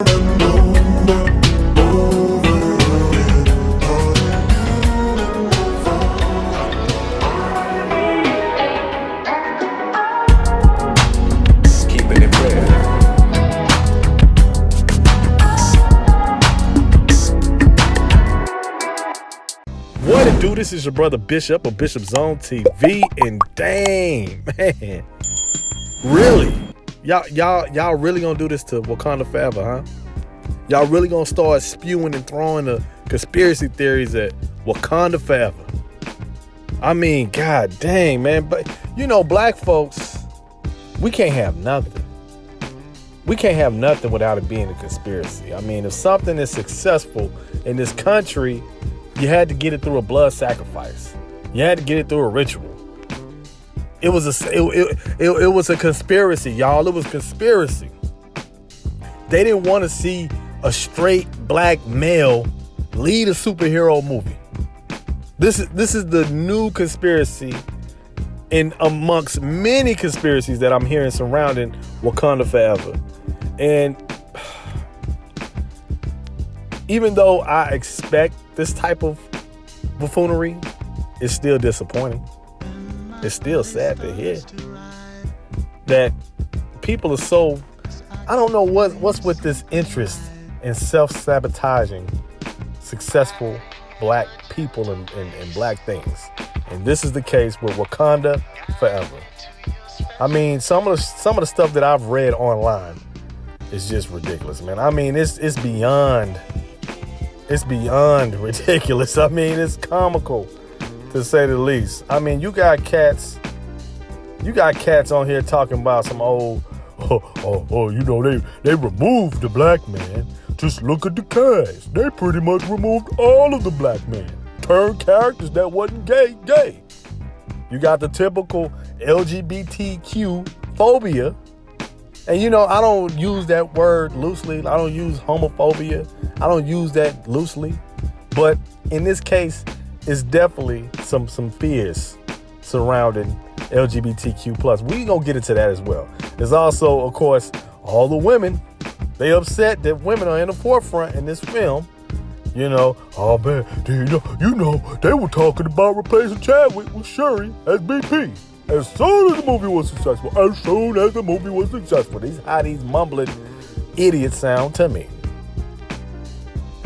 What it do? This is your brother Bishop of Bishop Zone TV, and dang, man, really, y'all really gonna do this to Wakanda Forever, huh? Y'all really gonna start spewing and throwing the conspiracy theories at Wakanda Forever? I mean, god dang, man, but black folks, we can't have nothing. We can't have nothing without it being a conspiracy. I mean, if something is successful in this country, you had to get it through a blood sacrifice. You had to get it through a ritual. It was a conspiracy, y'all. It was conspiracy. They didn't want to see a straight black male lead a superhero movie. This is the new conspiracy in amongst many conspiracies that I'm hearing surrounding Wakanda Forever. And even though I expect this type of buffoonery, it's still disappointing. It's still sad to hear that people are so, I don't know what's with this interest in self-sabotaging successful black people and black things. And this is the case with Wakanda Forever. I mean, some of the stuff that I've read online is just ridiculous, man. I mean, it's beyond ridiculous. I mean, it's comical, to say the least. I mean, you got cats on here talking about some old, they removed the black man. Just look at the cast. They pretty much removed all of the black men. Turned characters that wasn't gay. You got the typical LGBTQ phobia. And I don't use that word loosely. I don't use homophobia. I don't use that loosely. But in this case, it's definitely some fears surrounding LGBTQ+. We gonna get into that as well. There's also, of course, all the women. They upset that women are in the forefront in this film. Oh man, they were talking about replacing Chadwick with Shuri as BP. As soon as the movie was successful. These how these mumbling idiots sound to me.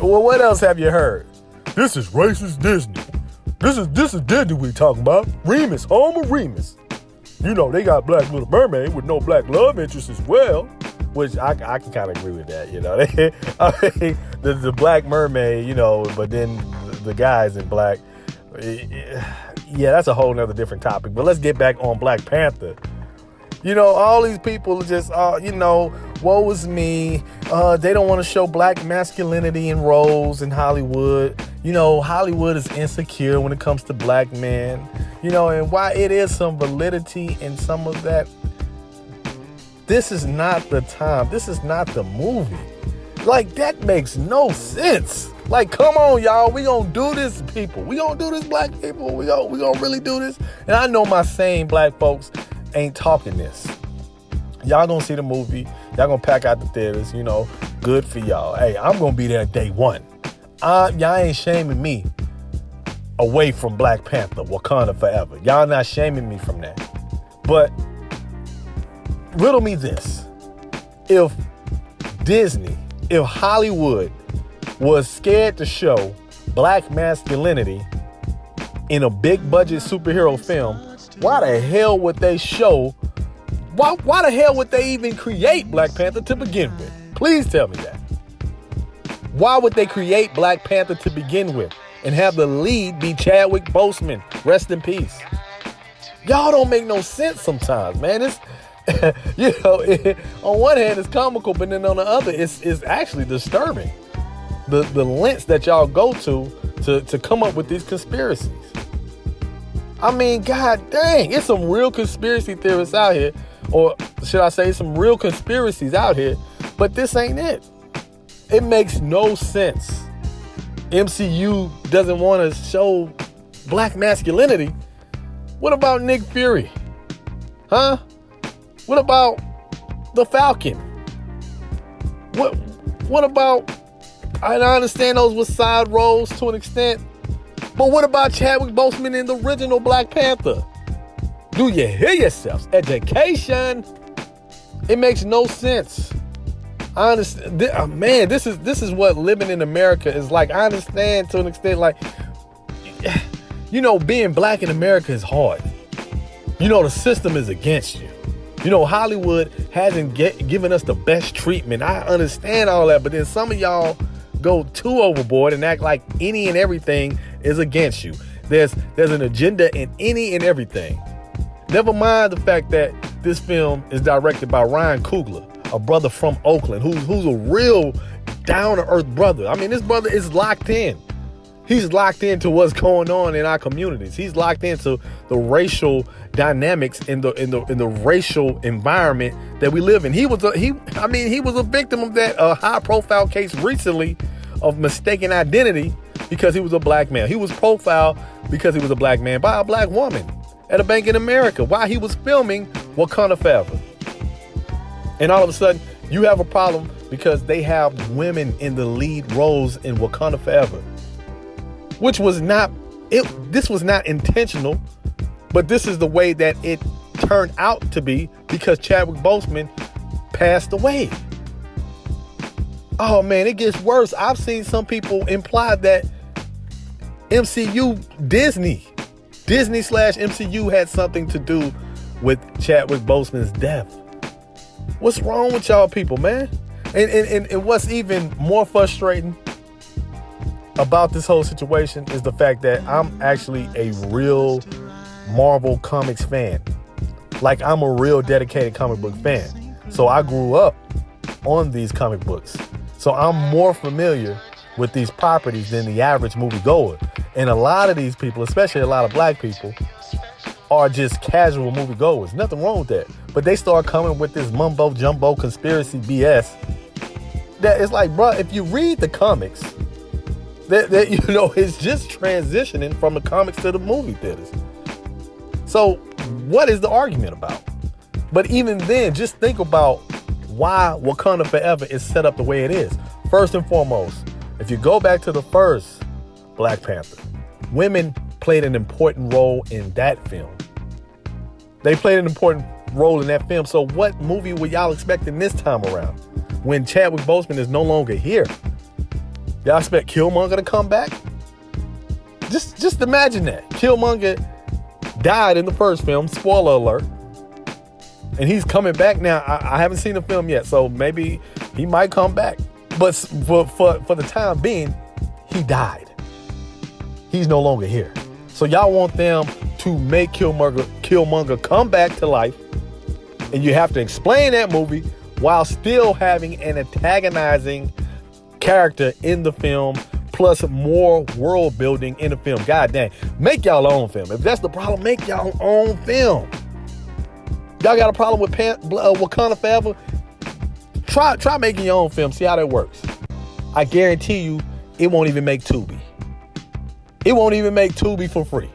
Well, what else have you heard? This is racist Disney. This is Disney we talking about. Remus, home of Remus. They got Black Little Mermaid with no black love interest as well, which I can kind of agree with that. I mean, the Black Mermaid, but then the guys in black. Yeah, that's a whole nother different topic. But let's get back on Black Panther. All these people just, woe is me. They don't want to show black masculinity in roles in Hollywood. Hollywood is insecure when it comes to black men. And while it is some validity in some of that, this is not the time. This is not the movie. Like, that makes no sense. Like, come on, y'all. We gonna do this, people. We gonna do this, black people. We gonna really do this. And I know my sane black folks ain't talking this. Y'all gonna see the movie. Y'all gonna pack out the theaters. Good for y'all. Hey, I'm gonna be there day one. Y'all ain't shaming me away from Black Panther, Wakanda Forever. Y'all not shaming me from that. But riddle me this. If Hollywood was scared to show black masculinity in a big budget superhero film, why the hell would they show, why the hell would they even create Black Panther to begin with? Please tell me that. Why would they create Black Panther to begin with and have the lead be Chadwick Boseman? Rest in peace. Y'all don't make no sense sometimes, man. It's, on one hand it's comical, but then on the other it's actually disturbing. The lengths that y'all go to come up with these conspiracies. I mean, god dang, it's some real conspiracy theorists out here, or should I say some real conspiracies out here, but this ain't it. It makes no sense. MCU doesn't want to show black masculinity. What about Nick Fury? Huh? What about the Falcon? What about, and I understand those were side roles to an extent, but what about Chadwick Boseman in the original Black Panther? Do you hear yourselves? Education. It makes no sense. I understand. Man, this is what living in America is like. I understand to an extent, like, you know, being black in America is hard. You know, the system is against you. You know, Hollywood hasn't given us the best treatment. I understand all that, but then some of y'all go too overboard and act like any and everything is against you. There's an agenda in any and everything. Never mind the fact that this film is directed by Ryan Coogler, a brother from Oakland, who's a real down-to-earth brother. I mean, this brother is locked in. He's locked into what's going on in our communities. He's locked into the racial dynamics in the racial environment that we live in. He was a victim of that high-profile case recently of mistaken identity because he was a black man. He was profiled because he was a black man by a black woman at a bank in America while he was filming Wakanda Forever. And all of a sudden, you have a problem because they have women in the lead roles in Wakanda Forever, which was not, this was not intentional, but this is the way that it turned out to be because Chadwick Boseman passed away. Oh man, it gets worse. I've seen some people imply that Disney/MCU had something to do with Chadwick Boseman's death. What's wrong with y'all people, man? And what's even more frustrating about this whole situation is the fact that I'm actually a real Marvel Comics fan. Like, I'm a real dedicated comic book fan. So I grew up on these comic books. So I'm more familiar with these properties than the average moviegoer. And a lot of these people, especially a lot of black people, are just casual moviegoers. Nothing wrong with that. But they start coming with this mumbo jumbo conspiracy BS. That it's like, bro, if you read the comics, that you know, it's just transitioning from the comics to the movie theaters. So what is the argument about? But even then, just think about why Wakanda Forever is set up the way it is. First and foremost, if you go back to the first Black Panther, women played an important role in that film. They played an important role in that film. So what movie were y'all expecting this time around when Chadwick Boseman is no longer here? Y'all expect Killmonger to come back? Just imagine that. Killmonger died in the first film, spoiler alert. And he's coming back now. I haven't seen the film yet, so maybe he might come back. But for the time being, he died. He's no longer here. So y'all want them to make Killmonger come back to life, and you have to explain that movie while still having an antagonizing character in the film, plus more world building in the film. God dang, make y'all own film. If that's the problem, make y'all own film. Y'all got a problem with Wakanda Forever? Try making your own film. See how that works. I guarantee you, it won't even make Tubi. It won't even make Tubi for free.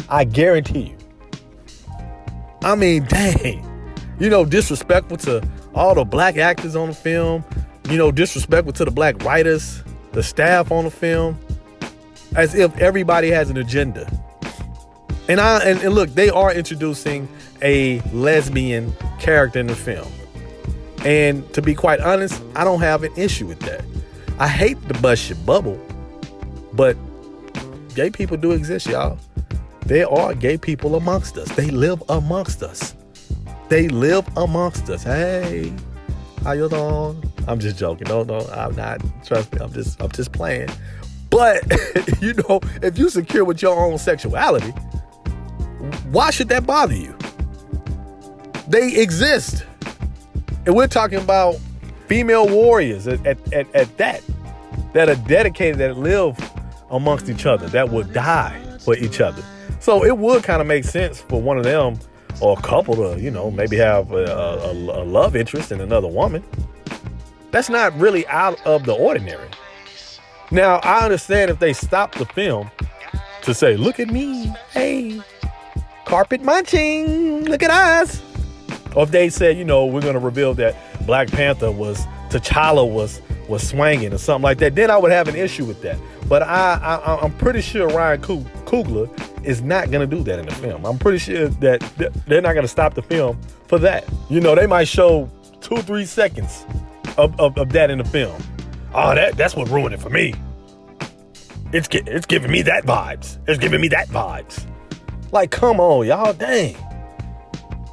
I guarantee you. I mean, dang. You know, disrespectful to all the black actors on the film. You know, disrespectful to the black writers, the staff on the film. As if everybody has an agenda. And look, they are introducing a lesbian character in the film. And to be quite honest, I don't have an issue with that. I hate to bust your bubble, but gay people do exist, y'all. There are gay people amongst us. They live amongst us. They live amongst us. Hey, how you doing? I'm just joking. No, I'm not. Trust me, I'm just playing. But, you know, if you're secure with your own sexuality, why should that bother you? They exist. And we're talking about female warriors at that are dedicated, that live amongst each other, that would die for each other. So it would kind of make sense for one of them or a couple to, you know, maybe have a love interest in another woman. That's not really out of the ordinary. Now, I understand if they stop the film to say, look at me, hey, carpet munching, look at us. Or if they said, you know, we're going to reveal that Black Panther T'Challa was was swanging or something like that, then I would have an issue with that. But I'm pretty sure Ryan Coogler is not going to do that in the film. I'm pretty sure that they're not going to stop the film for that. You know, they might show 2-3 seconds of that in the film. Oh, that's what ruined it for me. It's giving me that vibes. It's giving me that vibes. Like, come on, y'all, dang.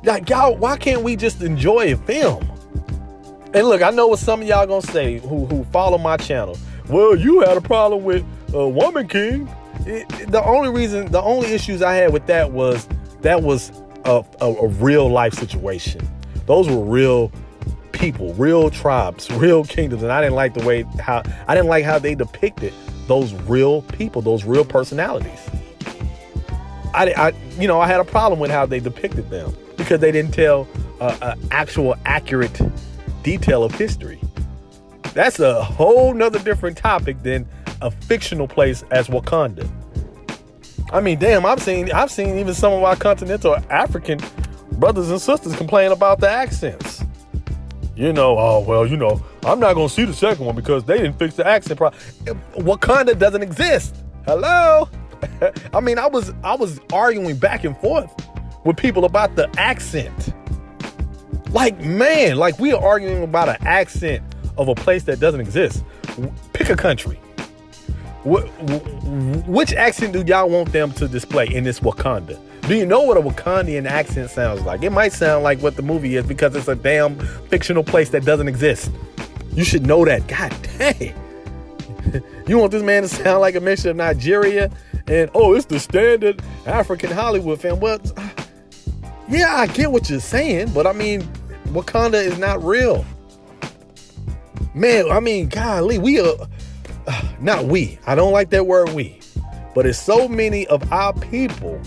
Like, y'all, why can't we just enjoy a film? And look, I know what some of y'all gonna say who follow my channel. Well, you had a problem with Woman King. The only issues I had with that was a real life situation. Those were real people, real tribes, real kingdoms, and I didn't like how they depicted those real people, those real personalities. I had a problem with how they depicted them because they didn't tell actual accurate detail of history. That's a whole nother different topic than a fictional place as Wakanda. I mean, damn, I've seen even some of our continental African brothers and sisters complain about the accents. You know, oh, well, you know, I'm not going to see the second one because they didn't fix the accent problem. Wakanda doesn't exist. Hello? I mean, I was arguing back and forth with people about the accent. Like, man, like we are arguing about an accent of a place that doesn't exist. Pick a country. Which accent do y'all want them to display in this Wakanda? Do you know what a Wakandian accent sounds like? It might sound like what the movie is because it's a damn fictional place that doesn't exist. You should know that. God dang. You want this man to sound like a mixture of Nigeria and, oh, it's the standard African Hollywood film. Well, yeah, I get what you're saying, but I mean, Wakanda is not real. Man, I mean, golly, we are, not we. I don't like that word we. But it's so many of our people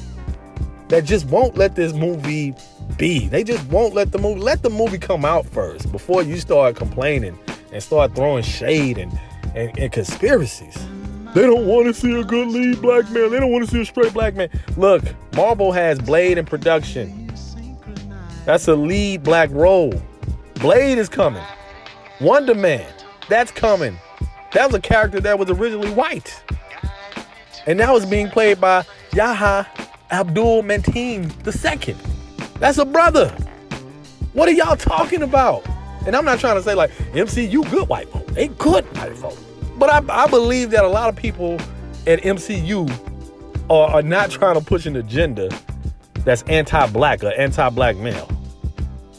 that just won't let this movie be. They just won't let the movie come out first before you start complaining and start throwing shade and conspiracies. They don't want to see a good lead black man. They don't want to see a straight black man. Look, Marvel has Blade in production. That's a lead black role. Blade is coming. Wonder Man, that's coming. That was a character that was originally white. And now it's being played by Yahya Abdul-Mateen II. That's a brother. What are y'all talking about? And I'm not trying to say like MCU good white folk. They good white folk. But I believe that a lot of people at MCU are not trying to push an agenda that's anti-black or anti-black male.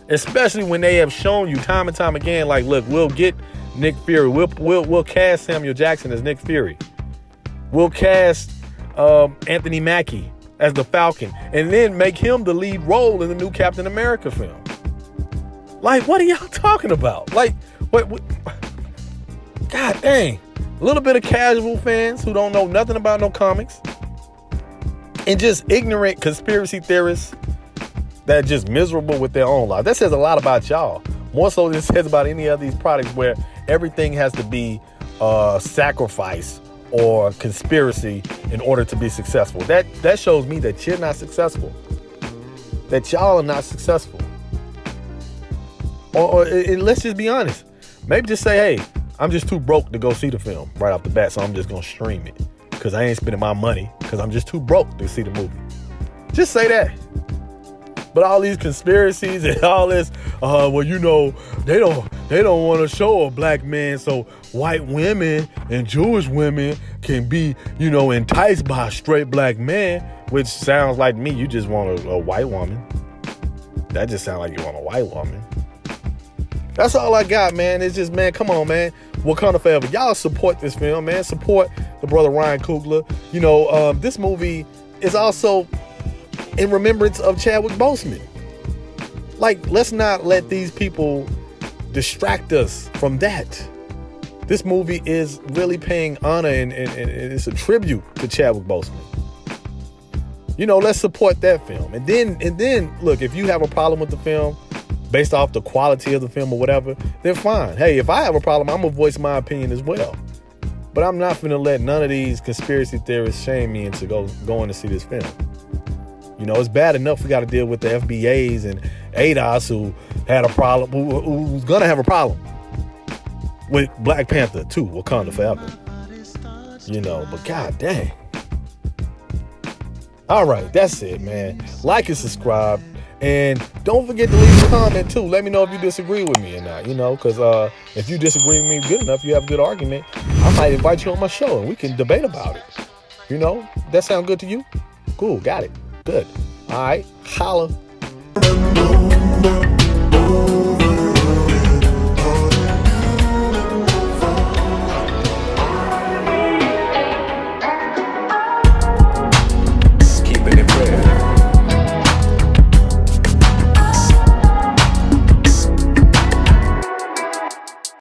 Especially when they have shown you time and time again, like, look, we'll get Nick Fury. We'll cast Samuel Jackson as Nick Fury. We'll cast Anthony Mackie as the Falcon, and then make him the lead role in the new Captain America film. Like, what are y'all talking about? Like, what? God dang. A little bit of casual fans who don't know nothing about no comics, and just ignorant conspiracy theorists that are just miserable with their own life. That says a lot about y'all. More so than it says about any of these products where everything has to be sacrifice or conspiracy in order to be successful. That shows me that you're not successful. That y'all are not successful. Or let's just be honest. Maybe just say, hey, I'm just too broke to go see the film right off the bat, so I'm just going to stream it because I ain't spending my money because I'm just too broke to see the movie. Just say that. But all these conspiracies and all this, well, you know, they don't want to show a black man so white women and Jewish women can be, you know, enticed by a straight black man, which sounds like me. You just want a white woman. That just sounds like you want a white woman. That's all I got, man. It's just, man, come on, man. Wakanda Forever. Y'all support this film, man. Support the brother Ryan Coogler. You know, this movie is also in remembrance of Chadwick Boseman. Like, let's not let these people distract us from that. This movie is really paying honor and it's a tribute to Chadwick Boseman. You know, let's support that film. And then look, if you have a problem with the film based off the quality of the film or whatever, then fine. Hey, if I have a problem, I'm gonna voice my opinion as well. But I'm not gonna let none of these conspiracy theorists shame me into going to see this film. You know, it's bad enough we got to deal with the FBAs and ADOS who had a problem, who's going to have a problem. with Black Panther 2, Wakanda Forever. You know, but god dang. All right, that's it, man. Like and subscribe. And don't forget to leave a comment too. Let me know if you disagree with me or not, you know, because if you disagree with me good enough, you have a good argument, I might invite you on my show and we can debate about it. You know, that sound good to you? Cool, got it. Good. All right, holla.